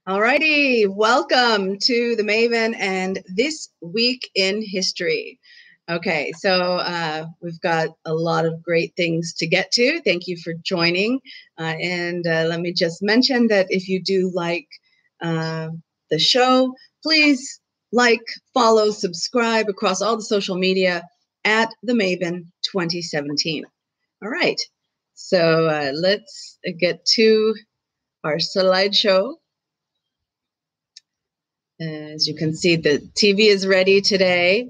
All righty, welcome to the Maven and This Week in History. Okay, so we've got a lot of great things to get to. Thank you for joining. And let me just mention that if you do like the show, please like, follow, subscribe across all the social media at the Maven 2017. All right, so let's get to our slideshow. As you can see, the TV is ready today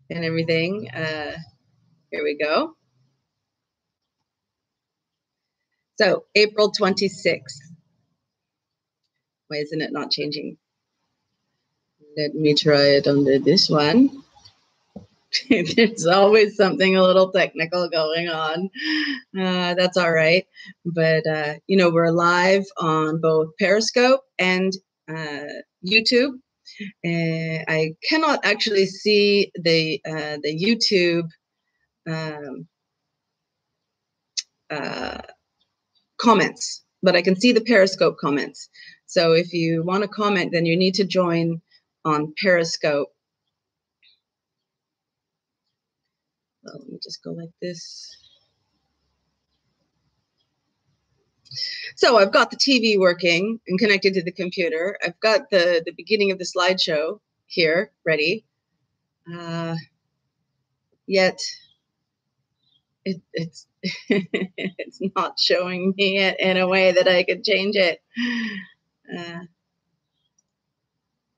and everything. Here we go. So April 26th. Why isn't it not changing? Let me try it on this one. There's always something a little technical going on. That's all right. But, you know, we're live on both Periscope and YouTube. I cannot actually see the YouTube comments, but I can see the Periscope comments. So if you want to comment, then you need to join on Periscope. Well, let me just go like this. So I've got the TV working and connected to the computer. I've got the beginning of the slideshow here ready. Yet it's it's not showing me it in a way that I could change it.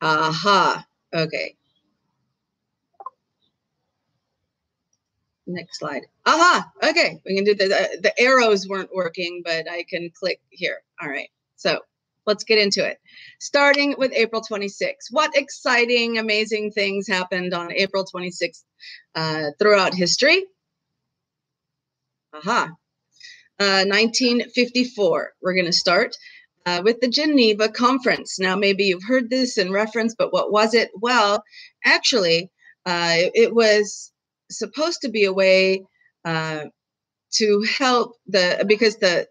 Aha. Okay. Next slide. Aha. Okay. We can do the arrows weren't working, but I can click here. All right. So let's get into it. Starting with April 26th. What exciting, amazing things happened on April 26th throughout history? Aha. 1954. We're going to start with the Geneva Conference. Now, maybe you've heard this in reference, but what was it? Well, actually, it was supposed to be a way to help because the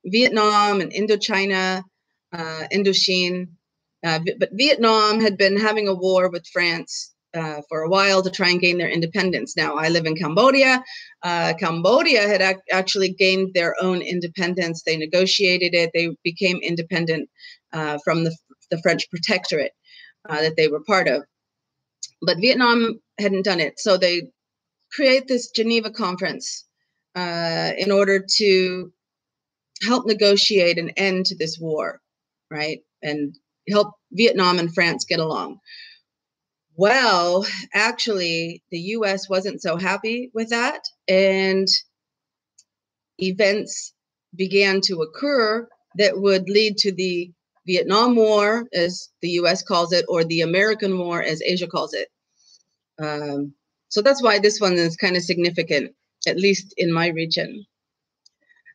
Vietnam and Indochina, Indochine, but Vietnam had been having a war with France for a while to try and gain their independence. Now, I live in Cambodia. Cambodia had actually gained their own independence. They negotiated it. They became independent from the French protectorate that they were part of. But Vietnam hadn't done it. So they create this Geneva Conference in order to help negotiate an end to this war, right? And help Vietnam and France get along. Well, actually, the US wasn't so happy with that, and events began to occur that would lead to the Vietnam War, as the US calls it, or the American War, as Asia calls it. So that's why this one is kind of significant, at least in my region.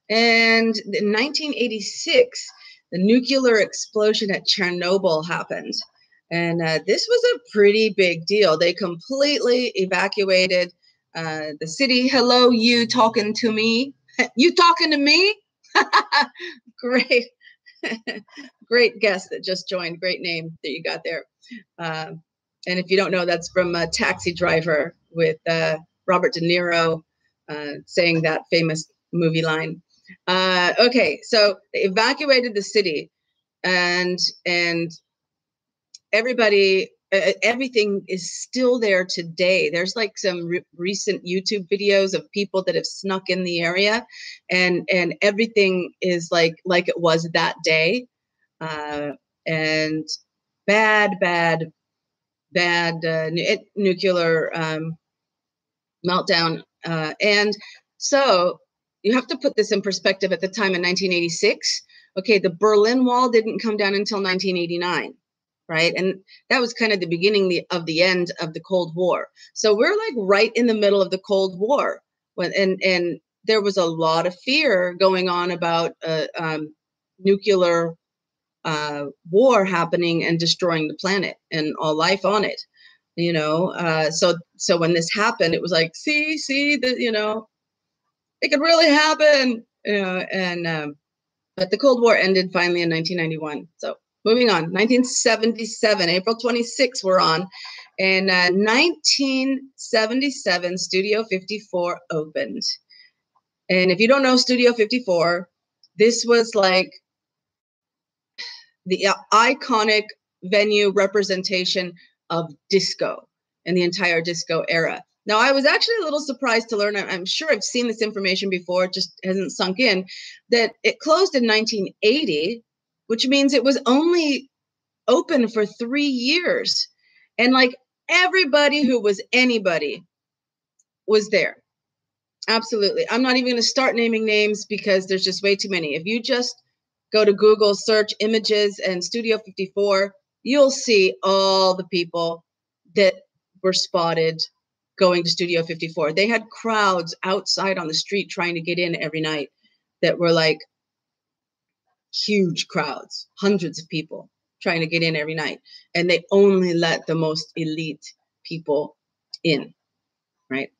And in 1986, the nuclear explosion at Chernobyl happened. And this was a pretty big deal. They completely evacuated the city. Hello, you talking to me? You talking to me? Great. Great guest that just joined. Great name that you got there. And if you don't know, that's from Taxi Driver with Robert De Niro saying that famous movie line. Okay, so they evacuated the city, and everybody, everything is still there today. There's like some recent YouTube videos of people that have snuck in the area, and everything is like it was that day, and bad nuclear meltdown, and so you have to put this in perspective. At the time in 1986, okay, the Berlin Wall didn't come down until 1989, right? And that was kind of the beginning of the end of the Cold War. So we're like right in the middle of the Cold War, and there was a lot of fear going on about nuclear war happening and destroying the planet and all life on it. You know, so when this happened, it was like, see that, you know, it could really happen, you know, and but the Cold War ended finally in 1991. So moving on. 1977, April 26th, we're on. And 1977, Studio 54 opened. And if you don't know Studio 54, this was like the iconic venue representation of disco and the entire disco era. Now, I was actually a little surprised to learn, I'm sure I've seen this information before, it just hasn't sunk in, that it closed in 1980, which means it was only open for 3 years. And like everybody who was anybody was there. Absolutely. I'm not even going to start naming names because there's just way too many. If you just go to Google, search images and Studio 54, you'll see all the people that were spotted going to Studio 54. They had crowds outside on the street trying to get in every night that were like huge crowds, hundreds of people trying to get in every night. And they only let the most elite people in, right?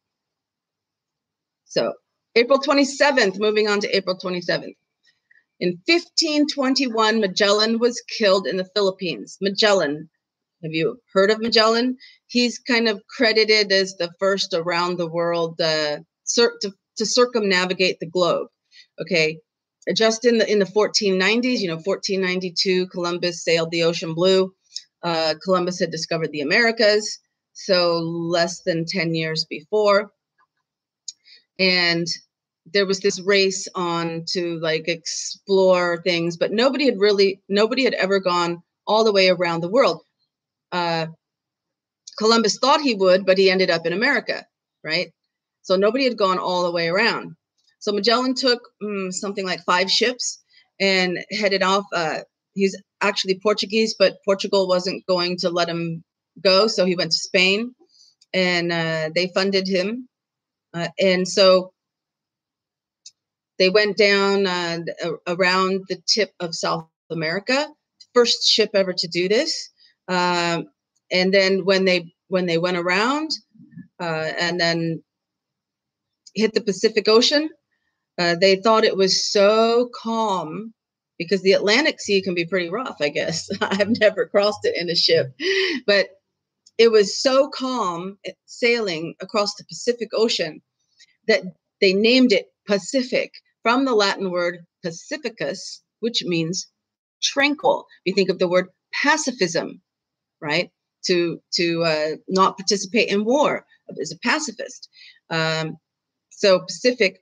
So April 27th, moving on to April 27th. In 1521, Magellan was killed in the Philippines. Magellan, have you heard of Magellan? He's kind of credited as the first around the world to circumnavigate the globe. Okay, just in the 1490s, 1492, Columbus sailed the ocean blue. Columbus had discovered the Americas, so less than 10 years before. And there was this race on to like explore things, but nobody had ever gone all the way around the world. Columbus thought he would, but he ended up in America, right? So nobody had gone all the way around. So Magellan took something like 5 ships and headed off. He's actually Portuguese, but Portugal wasn't going to let him go. So he went to Spain and they funded him. And so they went down around the tip of South America, first ship ever to do this. And then when they went around and then hit the Pacific Ocean, they thought it was so calm because the Atlantic Sea can be pretty rough, I guess. I've never crossed it in a ship, but it was so calm sailing across the Pacific Ocean that they named it Pacific from the Latin word pacificus, which means tranquil. You think of the word pacifism, right? To not participate in war as a pacifist. So Pacific,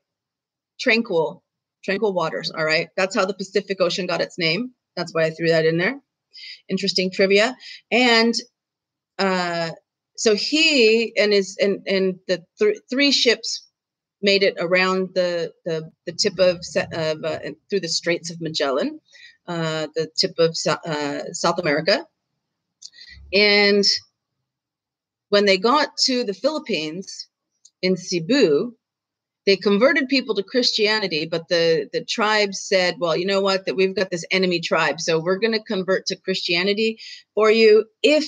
tranquil waters. All right, that's how the Pacific Ocean got its name. That's why I threw that in there. Interesting trivia. And so he and the 3 ships made it around the tip of through the Straits of Magellan, the tip of South America. And when they got to the Philippines in Cebu, they converted people to Christianity, but the tribes said, well, you know what, that we've got this enemy tribe, so we're going to convert to Christianity for you if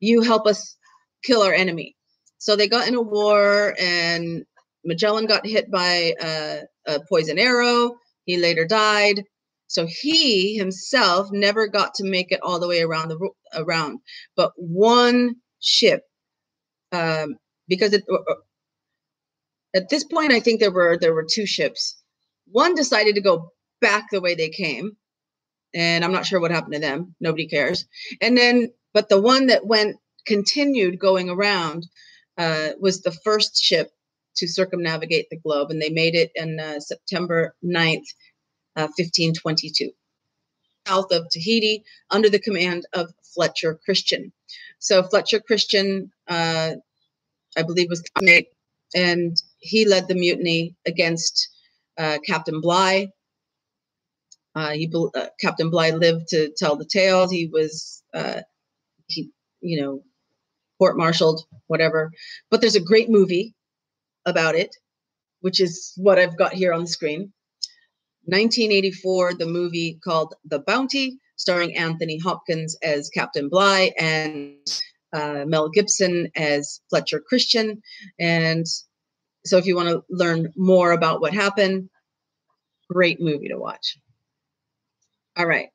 you help us kill our enemy. So they got in a war, and Magellan got hit by a poison arrow. He later died. So he himself never got to make it all the way around but one ship, because at this point, I think there were 2 ships. One decided to go back the way they came, and I'm not sure what happened to them. Nobody cares. And then, but the one that continued going around was the first ship to circumnavigate the globe, and they made it in September 9th, 1522, south of Tahiti, under the command of Fletcher Christian. So Fletcher Christian, I believe, was the mate, and he led the mutiny against Captain Bligh. Captain Bligh lived to tell the tale. He was, court-martialed, whatever. But there's a great movie about it, which is what I've got here on the screen. 1984, the movie called The Bounty, starring Anthony Hopkins as Captain Bligh and Mel Gibson as Fletcher Christian. And so if you want to learn more about what happened, great movie to watch. All right.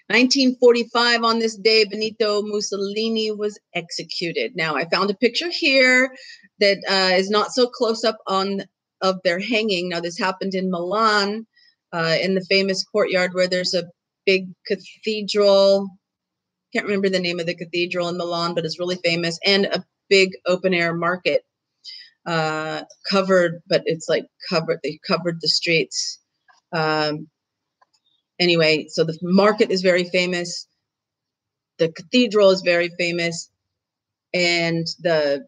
1945, on this day, Benito Mussolini was executed. Now, I found a picture here that is not so close up on of their hanging. Now, this happened in Milan, in the famous courtyard where there's a big cathedral. Can't remember the name of the cathedral in Milan, but it's really famous, and a big open air market, covered, but it's like covered. They covered the streets. Anyway, so the market is very famous. The cathedral is very famous, and the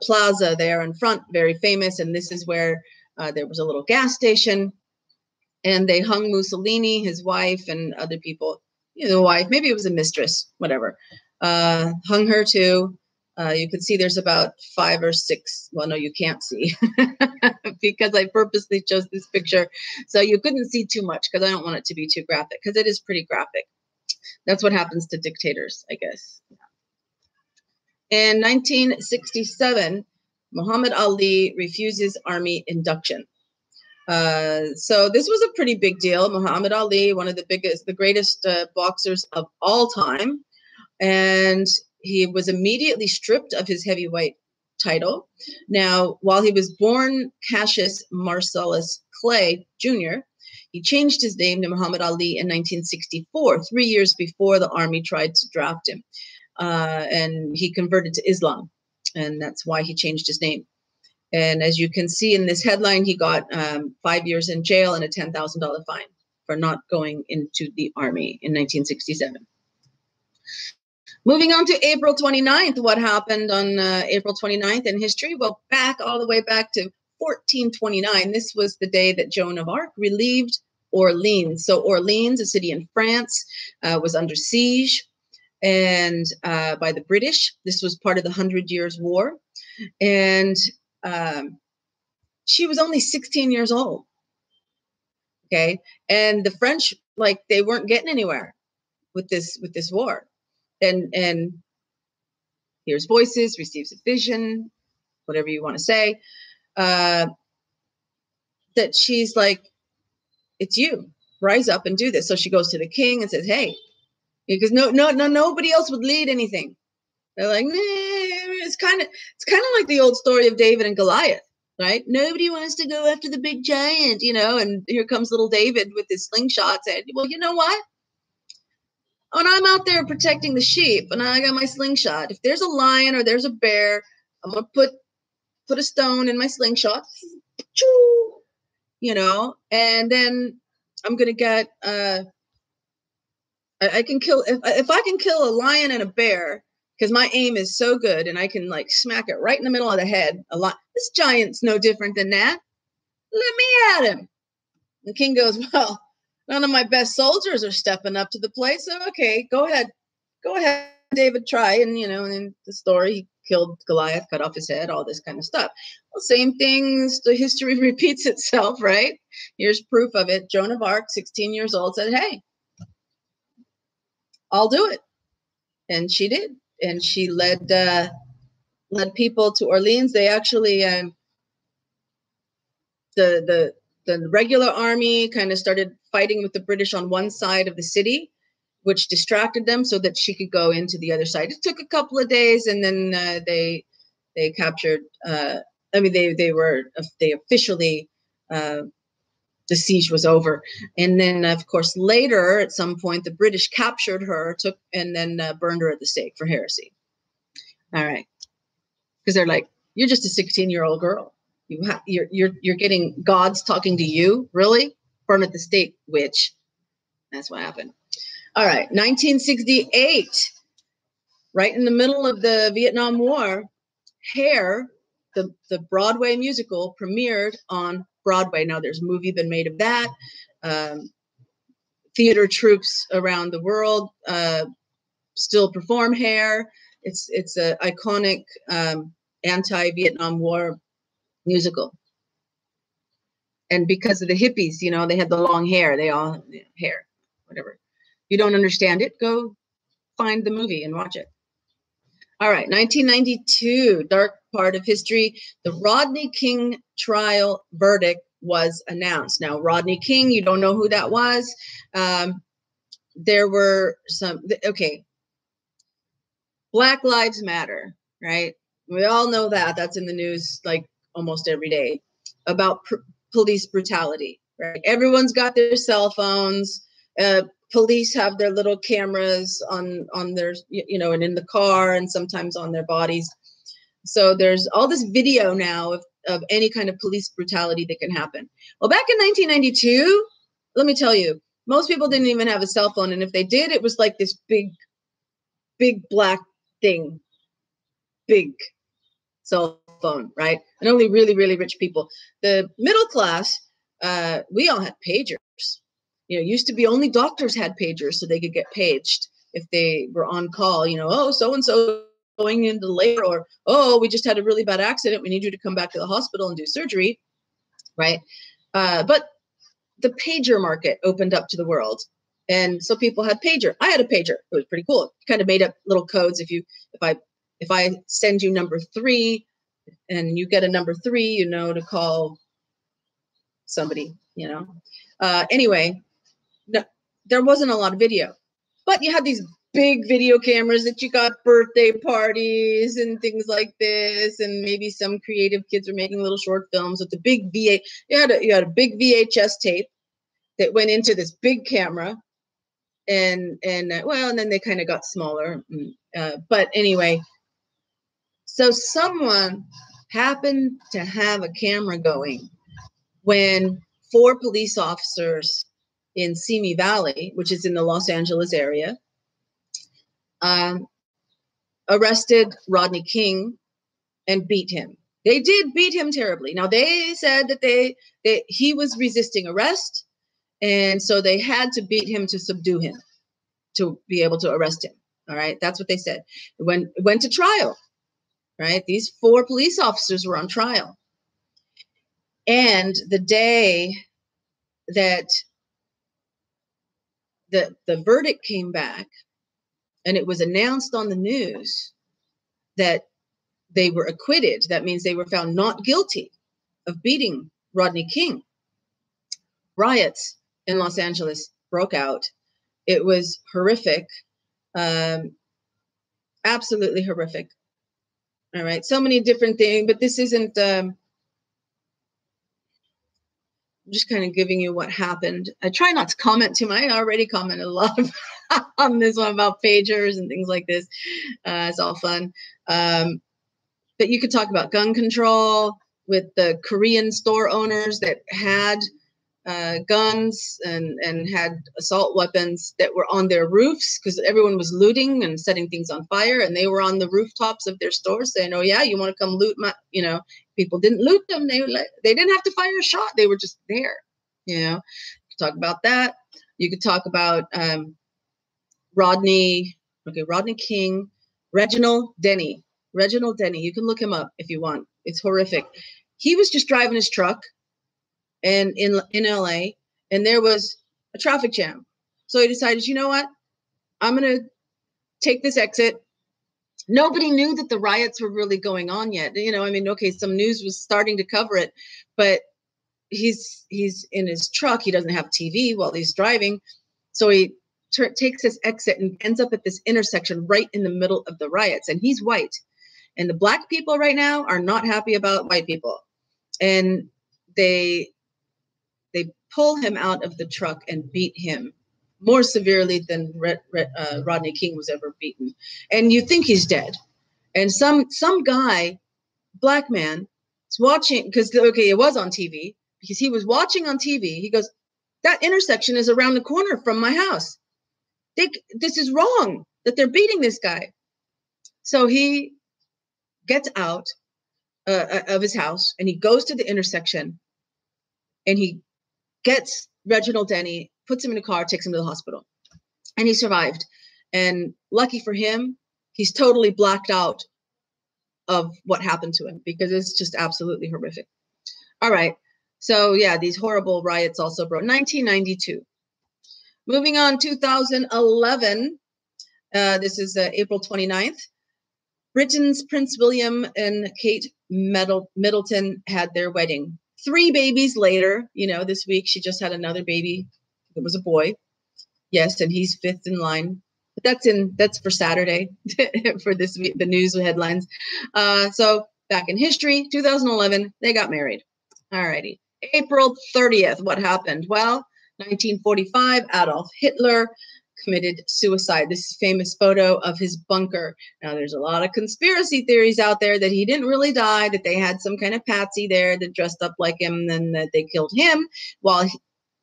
plaza there in front, very famous. And this is where there was a little gas station, and they hung Mussolini, his wife, and other people. You know, the wife, maybe it was a mistress, whatever. Hung her too. You could see there's about 5 or 6. Well, no, you can't see because I purposely chose this picture. So you couldn't see too much because I don't want it to be too graphic, because it is pretty graphic. That's what happens to dictators, I guess. In 1967, Muhammad Ali refuses army induction. So this was a pretty big deal. Muhammad Ali, one of the greatest boxers of all time. And he was immediately stripped of his heavyweight title. Now, while he was born Cassius Marcellus Clay Jr., he changed his name to Muhammad Ali in 1964, 3 years before the army tried to draft him. And he converted to Islam, and that's why he changed his name. And as you can see in this headline, he got 5 years in jail and a $10,000 fine for not going into the army in 1967. Moving on to April 29th, what happened on April 29th in history? Well, all the way back to 1429, this was the day that Joan of Arc relieved Orleans. So Orleans, a city in France, was under siege and by the British. This was part of the 100 Years' War. And she was only 16 years old. Okay. And the French, like, they weren't getting anywhere with this war. And hears voices, receives a vision, whatever you want to say, that she's like, it's you, rise up and do this. So she goes to the king and says, hey, because nobody else would lead anything. They're like, nah, it's kind of like the old story of David and Goliath, right? Nobody wants to go after the big giant, and here comes little David with his slingshot saying, well, you know what? When I'm out there protecting the sheep and I got my slingshot, if there's a lion or there's a bear, I'm going to put a stone in my slingshot, and then I'm going to get, I can kill, if I can kill a lion and a bear, because my aim is so good and I can like smack it right in the middle of the head. This giant's no different than that. Let me at him. The king goes, well, none of my best soldiers are stepping up to the plate. So, okay, go ahead, David, try. And, and in the story, he killed Goliath, cut off his head, all this kind of stuff. Well, same things. The history repeats itself, right? Here's proof of it. Joan of Arc, 16 years old, said, hey, I'll do it. And she did. And she led people to Orleans. They actually, the regular army kind of started fighting with the British on one side of the city, which distracted them so that she could go into the other side. It took a couple of days, and then they captured. They officially, the siege was over. And then, of course, later at some point, the British captured her, and then burned her at the stake for heresy. All right, because they're like, you're just a 16-year-old girl. You're getting gods talking to you, really? Burn at the stake, witch. That's what happened. All right, 1968, right in the middle of the Vietnam War, Hair, the Broadway musical, premiered on Broadway. Now there's a movie been made of that. Theater troupes around the world still perform Hair. It's an iconic anti-Vietnam War musical. And because of the hippies, they had the long hair. They all hair, whatever. You don't understand it, go find the movie and watch it. All right, 1992, dark part of history. The Rodney King trial verdict was announced. Now, Rodney King, you don't know who that was. there were okay, Black Lives Matter, right? We all know that. That's in the news like almost every day about police brutality, right? Everyone's got their cell phones. Police have their little cameras on their, and in the car and sometimes on their bodies. So there's all this video now of any kind of police brutality that can happen. Well, back in 1992, let me tell you, most people didn't even have a cell phone. And if they did, it was like this big black thing, big cell phone, right? And only really, really rich people. The middle class, we all had pagers. Used to be only doctors had pagers so they could get paged if they were on call, oh, so-and-so going into labor, or, oh, we just had a really bad accident. We need you to come back to the hospital and do surgery, right? But the pager market opened up to the world. And so people had pager. I had a pager. It was pretty cool. You kind of made up little codes. If I send you number 3 and you get a number 3, to call somebody, anyway, no, there wasn't a lot of video, but you had these big video cameras that you got birthday parties and things like this. And maybe some creative kids were making little short films with the big you had a big VHS tape that went into this big camera. And then they kind of got smaller. But anyway, so someone happened to have a camera going when 4 police officers in Simi Valley, which is in the Los Angeles area, arrested Rodney King and beat him. They did beat him terribly. Now, they said that he was resisting arrest, and so they had to beat him to subdue him to be able to arrest him. All right, that's what they said. It went to trial, right? These 4 police officers were on trial. And the day that the verdict came back and it was announced on the news that they were acquitted, that means they were found not guilty of beating Rodney King, riots in Los Angeles broke out. It was horrific, absolutely horrific. All right, so many different things, but this isn't, I'm just kind of giving you what happened. I try not to comment too much. I already commented a lot on this one about pagers and things like this. It's all fun. But you could talk about gun control with the Korean store owners that had guns and had assault weapons that were on their roofs because everyone was looting and setting things on fire, and they were on the rooftops of their stores saying, oh yeah, you want to come loot my, people didn't loot them. They didn't have to fire a shot. They were just there. You could talk about that. You could talk about Rodney King, Reginald Denny. You can look him up if you want. It's horrific. He was just driving his truck and in LA, and there was a traffic jam. So he decided, you know what? I'm going to take this exit. Nobody knew that the riots were really going on yet. Okay, some news was starting to cover it, but he's in his truck. He doesn't have TV while he's driving. So he takes this exit and ends up at this intersection right in the middle of the riots. And he's white. And the black people right now are not happy about white people. And they pull him out of the truck and beat him more severely than Rodney King was ever beaten. And you think he's dead. And some guy, black man, is watching, because, okay, it was on TV, because he was watching on TV. He goes, that intersection is around the corner from my house. This is wrong that they're beating this guy. So he gets out of his house and he goes to the intersection and he gets Reginald Denny, puts him in a car, takes him to the hospital, and he survived. And lucky for him, he's totally blacked out of what happened to him because it's just absolutely horrific. All right. So yeah, these horrible riots also broke. 1992. Moving on, 2011. This is April 29th. Britain's Prince William and Kate Middleton had their wedding. 3 babies later, this week she just had another baby. It was a boy. Yes, and he's fifth in line. But that's for Saturday for the news headlines. So back in history, 2011, they got married. All righty. April 30th, what happened? Well, 1945, Adolf Hitler committed suicide. This is a famous photo of his bunker. Now, there's a lot of conspiracy theories out there that he didn't really die, that they had some kind of patsy there that dressed up like him, and that they killed him while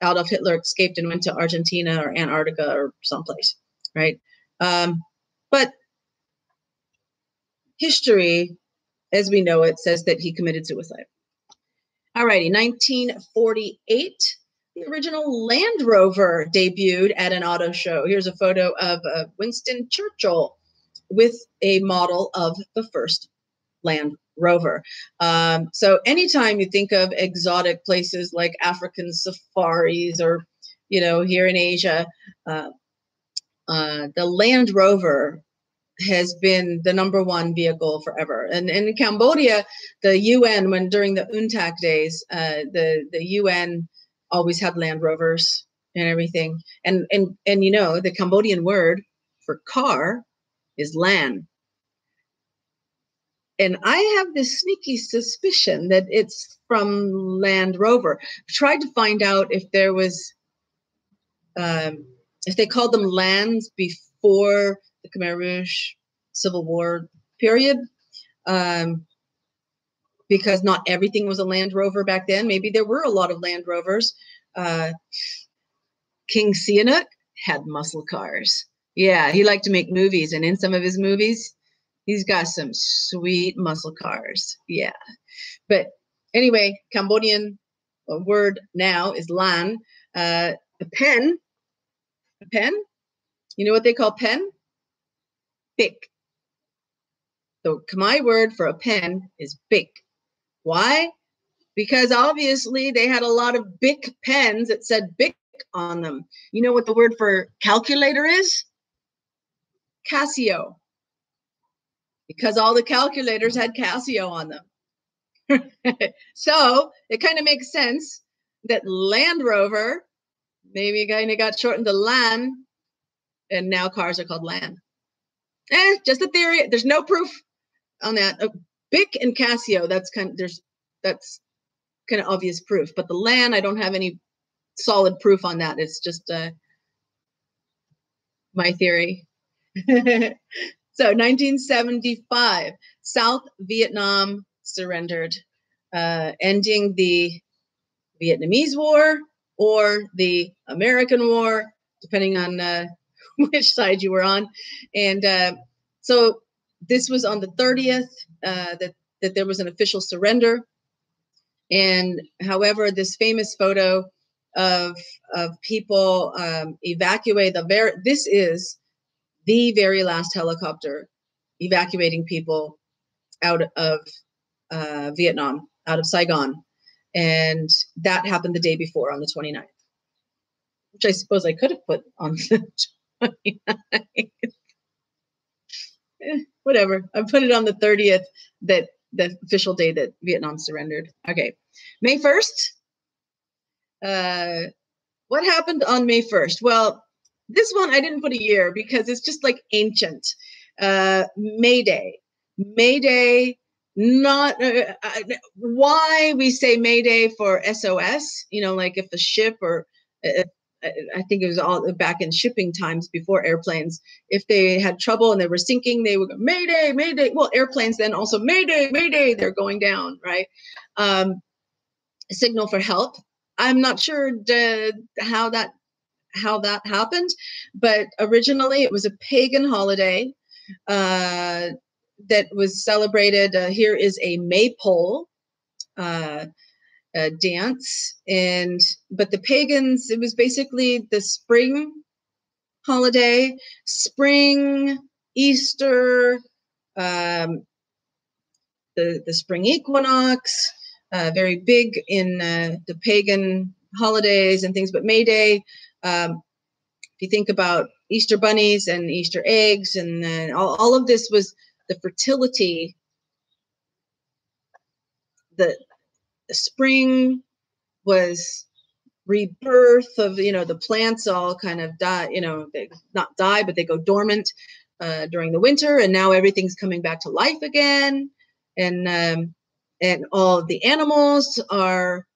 Adolf Hitler escaped and went to Argentina or Antarctica or someplace, right? But history, as we know it, says that he committed suicide. All righty, 1948, the original Land Rover debuted at an auto show. Here's a photo of Winston Churchill with a model of the first Land Rover. So anytime you think of exotic places like African safaris or, here in Asia, the Land Rover has been the number one vehicle forever. And in Cambodia, the UN, during the UNTAC days, the UN always had Land Rovers and everything. And the Cambodian word for car is lan. And I have this sneaky suspicion that it's from Land Rover. I tried to find out if there was, if they called them lands before the Khmer Rouge Civil War period, because not everything was a Land Rover back then. Maybe there were a lot of Land Rovers. King Sihanouk had muscle cars. Yeah, he liked to make movies, and in some of his movies, he's got some sweet muscle cars. Yeah. But anyway, Cambodian word now is lan. A pen. You know what they call pen? Bic. The Khmer word for a pen is bic. Why? Because obviously they had a lot of Bic pens that said Bic on them. You know what the word for calculator is? Casio. Because all the calculators had Casio on them. So it kind of makes sense that Land Rover maybe kind of got shortened to LAN, and now cars are called LAN. Just a theory. There's no proof on that. Bic and Casio, that's kind of obvious proof. But the LAN, I don't have any solid proof on that. It's just my theory. So 1975, South Vietnam surrendered, ending the Vietnamese War or the American War, depending on which side you were on. And so this was on the 30th that there was an official surrender. And however, this famous photo of people evacuate this is the very last helicopter evacuating people out of Vietnam, out of Saigon. And that happened the day before, on the 29th, which I suppose I could have put on the 29th. Whatever. I put it on the 30th, that the official day that Vietnam surrendered. Okay. May 1st. What happened on May 1st? Well, this one I didn't put a year because it's just like ancient. May Day. May Day, not why we say May Day for SOS, like if the ship or I think it was all back in shipping times before airplanes. If they had trouble and they were sinking, they would go, Mayday, Mayday. Well, airplanes then also, Mayday, Mayday, they're going down, right? Signal for help. I'm not sure how that happened, but originally it was a pagan holiday that was celebrated. Here is a maypole dance, but the pagans, it was basically the spring holiday, spring, Easter, the spring equinox, very big in the pagan holidays and things. But May Day, if you think about Easter bunnies and Easter eggs, and then all of this was the fertility. The spring was rebirth of, the plants all kind of die, they not die, but they go dormant during the winter, and now everything's coming back to life again, and all of the animals are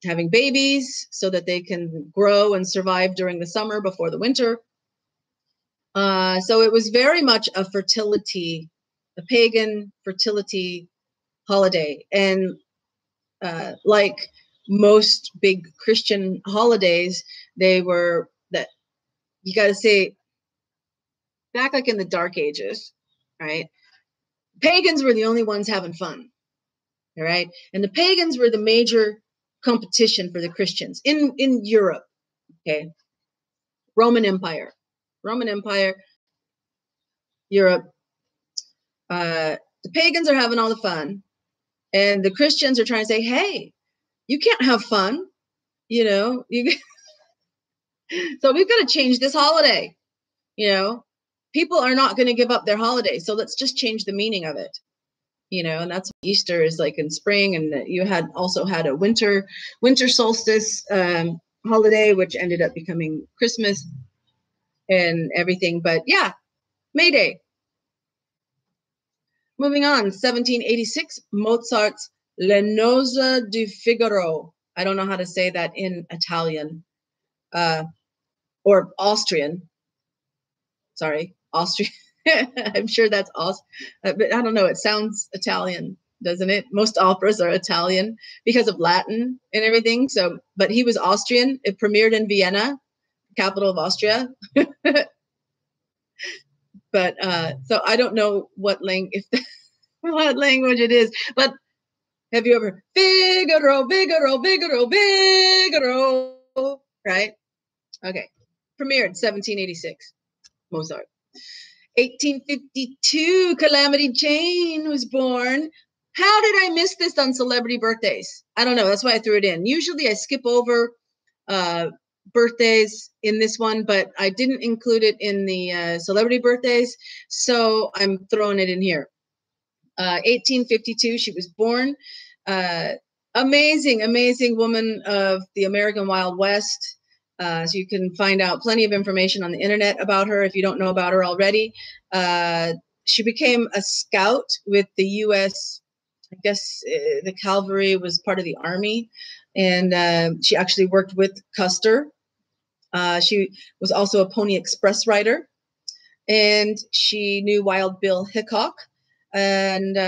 having babies so that they can grow and survive during the summer before the winter. So it was very much a pagan fertility holiday. And like most big Christian holidays, they were that you got to say back like in the Dark Ages, right? Pagans were the only ones having fun, all right? And the pagans were the major competition for the Christians in Europe, okay? Roman Empire, Europe. The pagans are having all the fun, and the Christians are trying to say, hey, you can't have fun, so we've got to change this holiday. People are not going to give up their holiday, so let's just change the meaning of it. And that's what Easter is like in spring, and you also had a winter solstice holiday, which ended up becoming Christmas and everything. But yeah, May Day. Moving on, 1786, Mozart's Le Nozze di Figaro. I don't know how to say that in Italian or Austrian. Sorry, Austrian. I'm sure that's awesome, but I don't know. It sounds Italian, doesn't it? Most operas are Italian because of Latin and everything. So, but he was Austrian. It premiered in Vienna, capital of Austria. But so I don't know what what language it is. But have you ever Figaro, Figaro, Figaro, Figaro? Right? Okay. Premiered 1786. Mozart. 1852, Calamity Jane was born. How did I miss this on celebrity birthdays? I don't know. That's why I threw it in. Usually I skip over birthdays in this one, but I didn't include it in the celebrity birthdays, so I'm throwing it in here. 1852, she was born. Amazing woman of the American Wild West. So you can find out plenty of information on the internet about her if you don't know about her already. She became a scout with the U.S., I guess the cavalry was part of the army, and she actually worked with Custer. She was also a Pony Express rider, and she knew Wild Bill Hickok, and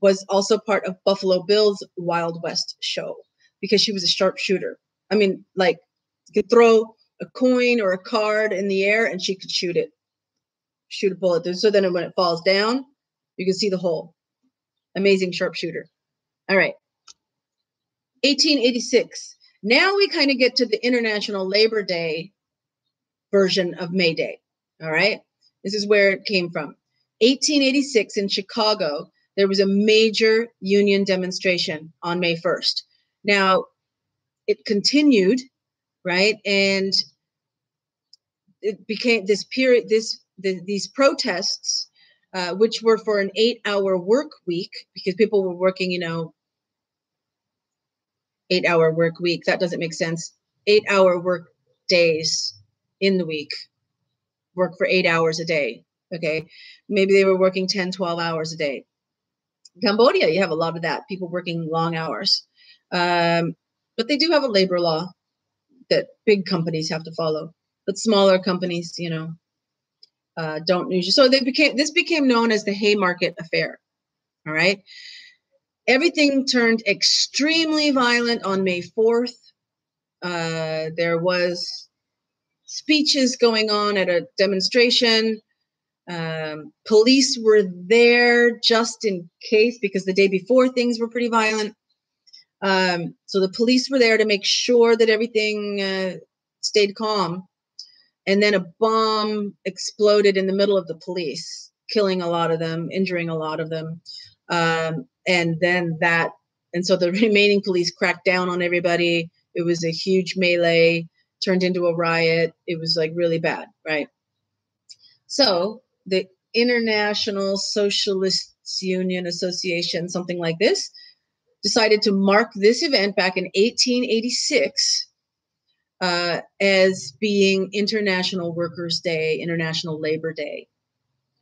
was also part of Buffalo Bill's Wild West show because she was a sharpshooter. I mean, like, you could throw a coin or a card in the air and she could shoot a bullet. So then when it falls down, you can see the hole. Amazing sharpshooter. All right. 1886. Now we kind of get to the International Labor Day version of May Day. All right. This is where it came from. 1886 in Chicago, there was a major union demonstration on May 1st. Now, it continued, right? And it became this period, these protests, which were for an 8-hour work week, because people were working, 8-hour work week. That doesn't make sense. 8-hour work days in the week, work for 8 hours a day. Okay. Maybe they were working 10, 12 hours a day. Cambodia, you have a lot of that, people working long hours. But they do have a labor law that big companies have to follow, but smaller companies, don't usually. So this became known as the Haymarket Affair. All right. Everything turned extremely violent on May 4th. There was speeches going on at a demonstration. Police were there just in case, because the day before things were pretty violent. So the police were there to make sure that everything stayed calm. And then a bomb exploded in the middle of the police, killing a lot of them, injuring a lot of them. And so the remaining police cracked down on everybody. It was a huge melee, turned into a riot. It was like really bad, right? So the International Socialists Union Association, something like this, decided to mark this event back in 1886 as being International Workers' Day, International Labor Day.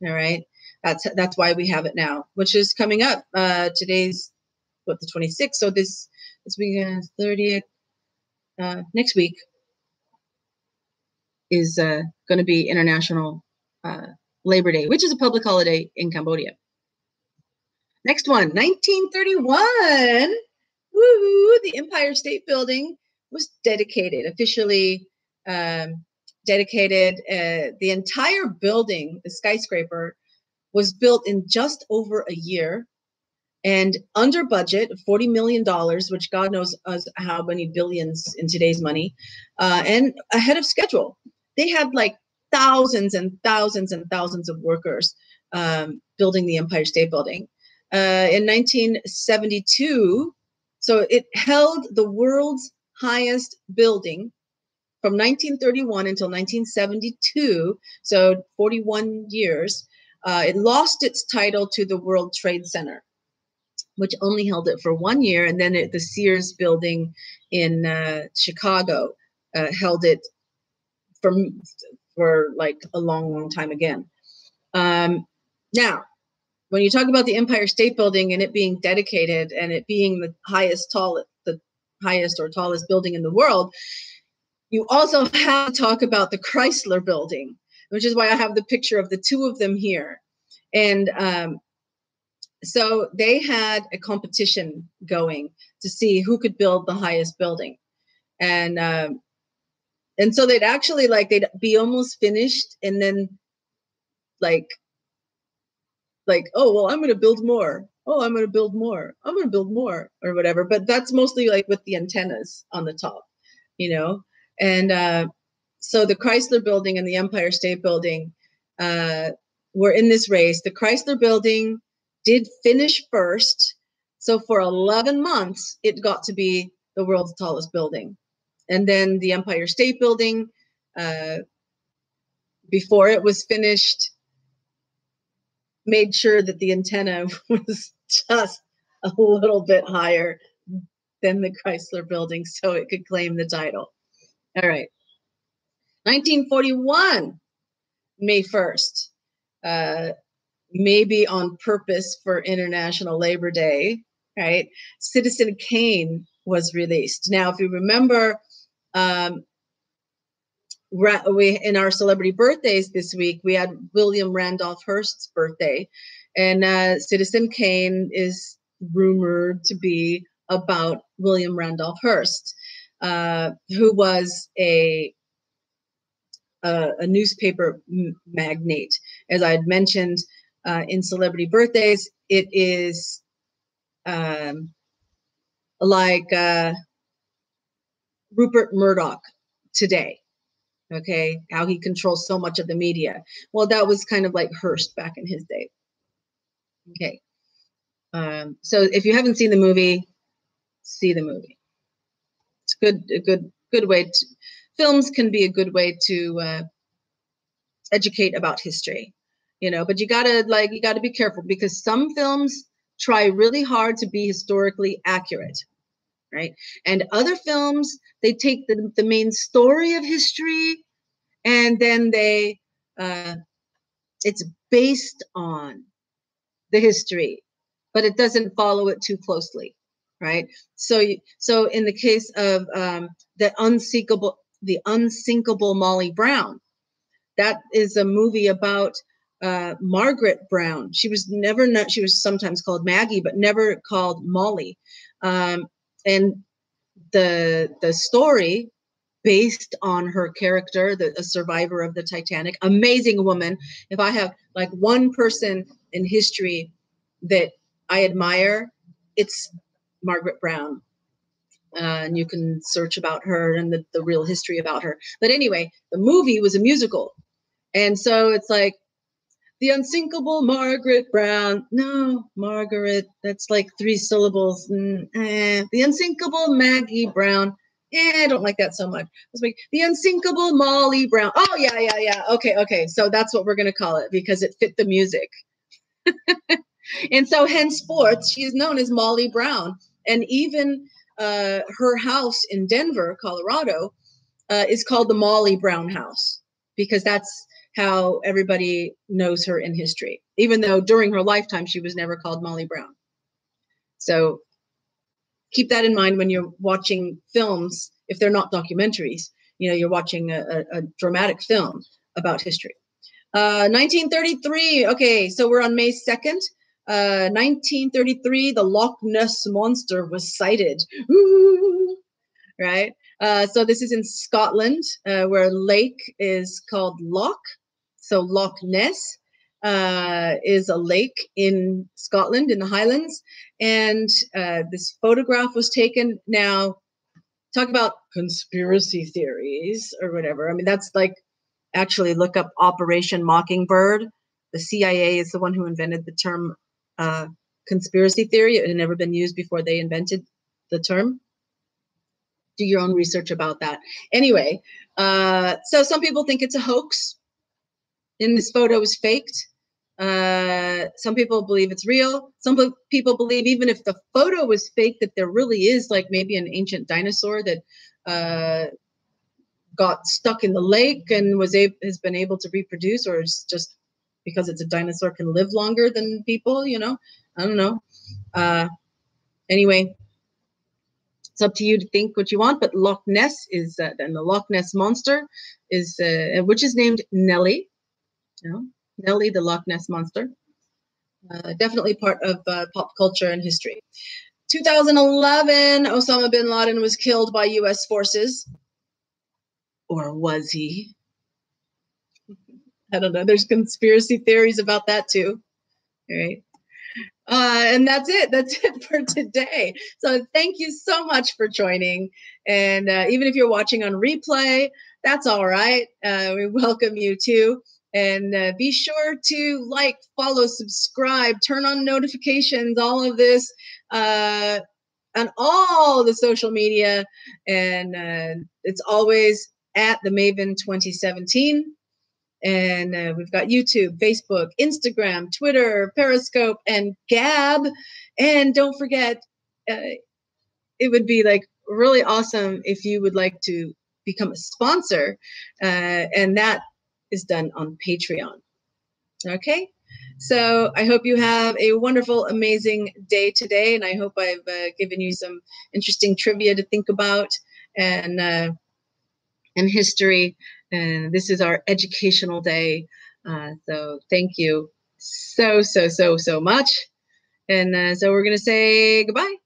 All right, that's why we have it now, which is coming up. Today's the 26th, so this weekend, 30th, next week is going to be International Labor Day, which is a public holiday in Cambodia. Next one, 1931. Woo! The Empire State Building was officially dedicated. The entire building, the skyscraper, was built in just over a year and under budget, $40 million, which God knows how many billions in today's money, and ahead of schedule. They had like thousands and thousands and thousands of workers building the Empire State Building. In 1972, so it held the world's highest building from 1931 until 1972, so 41 years. It lost its title to the World Trade Center, which only held it for 1 year, and then the Sears building in Chicago held it for like a long, long time again. Now, when you talk about the Empire State Building and it being dedicated and it being the highest or tallest building in the world, you also have to talk about the Chrysler Building, which is why I have the picture of the two of them here. And so they had a competition going to see who could build the highest building. And so they'd actually they'd be almost finished and then like, oh, well, I'm going to build more. Oh, I'm going to build more. I'm going to build more or whatever. But that's mostly like with the antennas on the top, And so the Chrysler Building and the Empire State Building were in this race. The Chrysler Building did finish first. So for 11 months, it got to be the world's tallest building. And then the Empire State Building, before it was finished, made sure that the antenna was just a little bit higher than the Chrysler Building so it could claim the title. All right. 1941, May 1st, maybe on purpose for International Labor Day, right? Citizen Kane was released. Now, if you remember, we in our celebrity birthdays this week, we had William Randolph Hearst's birthday, and Citizen Kane is rumored to be about William Randolph Hearst, who was a newspaper magnate. As I had mentioned in celebrity birthdays, it is like Rupert Murdoch today. Okay, how he controls so much of the media. Well, that was kind of like Hearst back in his day. Okay, so if you haven't seen the movie, see the movie. It's a good way to. Films can be a good way to educate about history, But you gotta be careful because some films try really hard to be historically accurate, right? And other films, they take the main story of history and then it's based on the history, but it doesn't follow it too closely, right? So in the case of the Unsinkable Molly Brown, that is a movie about Margaret Brown. She was sometimes called Maggie, but never called Molly. And the story based on her character, a survivor of the Titanic, amazing woman. If I have like one person in history that I admire, it's Margaret Brown. And you can search about her and the real history about her. But anyway, the movie was a musical. And so it's like, the Unsinkable Margaret Brown. No, Margaret, that's like 3 syllables. The Unsinkable Maggie Brown. I don't like that so much. Let's make the Unsinkable Molly Brown. Oh, yeah. Okay. So that's what we're going to call it because it fit the music. And so henceforth, she is known as Molly Brown. And even her house in Denver, Colorado, is called the Molly Brown House, because that's how everybody knows her in history, even though during her lifetime she was never called Molly Brown. So keep that in mind when you're watching films. If they're not documentaries, you're watching a dramatic film about history. 1933. Okay, so we're on May 2nd. 1933, the Loch Ness Monster was sighted. Ooh, right? So this is in Scotland, where a lake is called Loch. So Loch Ness is a lake in Scotland, in the Highlands. And this photograph was taken. Now, talk about conspiracy theories or whatever. I mean, that's like, actually look up Operation Mockingbird. The CIA is the one who invented the term conspiracy theory. It had never been used before they invented the term. Do your own research about that. Anyway, so some people think it's a hoax, and this photo is faked. Some people believe it's real. Some people believe even if the photo was fake, that there really is like maybe an ancient dinosaur that got stuck in the lake and has been able to reproduce, or is just because it's a dinosaur can live longer than people, I don't know. Anyway, it's up to you to think what you want, but Loch Ness is, and the Loch Ness Monster is, which is named Nellie, Nellie, the Loch Ness Monster. Definitely part of pop culture and history. 2011, Osama bin Laden was killed by U.S. forces. Or was he? I don't know. There's conspiracy theories about that too. All right. And that's it. That's it for today. So thank you so much for joining. And even if you're watching on replay, that's all right. We welcome you too. And be sure to like, follow, subscribe, turn on notifications, all of this on all the social media. And it's always at the Maven 2017. And we've got YouTube, Facebook, Instagram, Twitter, Periscope, and Gab. And don't forget, it would be like really awesome if you would like to become a sponsor. And that is done on Patreon. Okay. So I hope you have a wonderful, amazing day today. And I hope I've given you some interesting trivia to think about and history. And this is our educational day. So thank you so much. And so we're going to say goodbye.